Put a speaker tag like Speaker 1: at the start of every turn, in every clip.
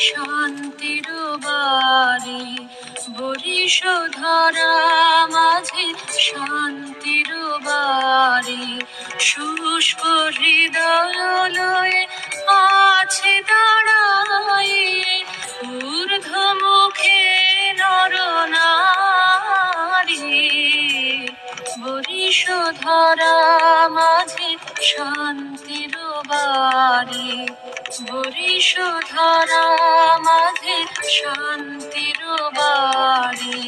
Speaker 1: শান্তির বাড়ি। বরিশধরা মাঝে শান্তির বাড়ি। শুষ্ক হৃদয়ে আছে দাঁড়াইয়ে ঊর্ধ্বমুখে নরনারী। বরিশধরা মাঝে শান্তির বাড়ি। বরিশধরা মাঝে শান্তির বাড়ি।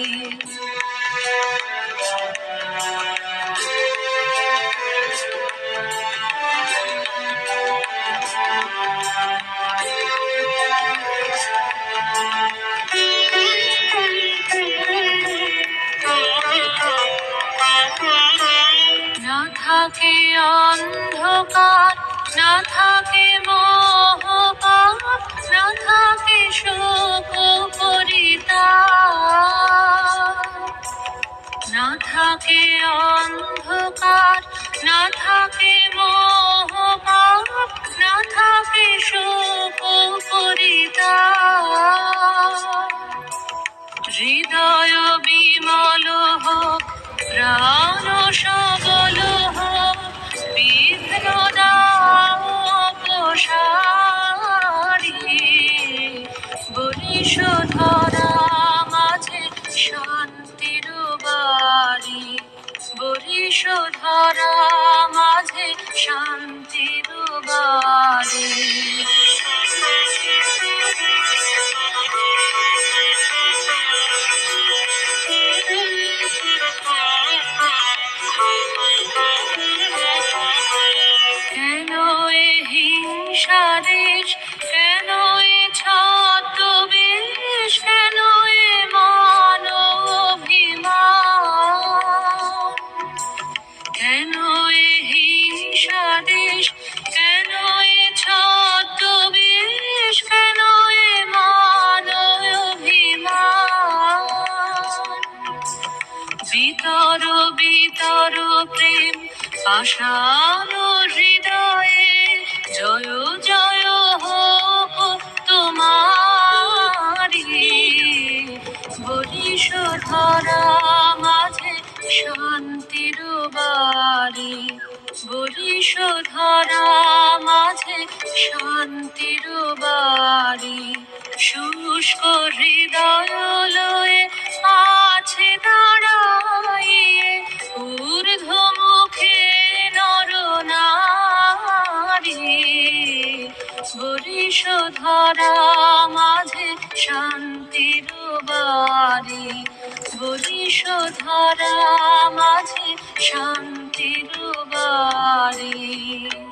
Speaker 1: না থাকে অন্ধকার, না থাকে মোহপাপ, না থাকে শোক পরিতাপ। না থাকে অন্ধকার, না থাকে মোহপাপ, না থাকে শোক পরিতাপ। হৃদয় বিমল হোক, প্রাণ সবল হোক, বিঘ্ন দাও অপসারি। বরিশধরা মাঝে শান্তির বাড়ি। বরিশধরা মাঝে শান্তির বাড়ি। কেন এ হিংসা দেশ, কেন এ ছদ্মবেশ, কেন এ মান অভিমান। কেন এ হিংসা দেশ, কেন এ ছদ্মবেশ, কেন এ মান অভিমান। বিতর বিতর প্রেম পাষাণ হৃদয়ে, জয় জয় হোক তোমারি। বরিশধরা মাঝে শান্তির বাড়ি। বরিশধরা মাঝে শান্তির বাড়ি। শুষ্ক হৃদয় লয়ে আছে দাঁড়াইয়ে ঊর্ধ্বমুখে নরনারী। বরিশধরা মাঝে শান্তির বাড়ি। বরিশধরা মাঝে শান্তির বাড়ি।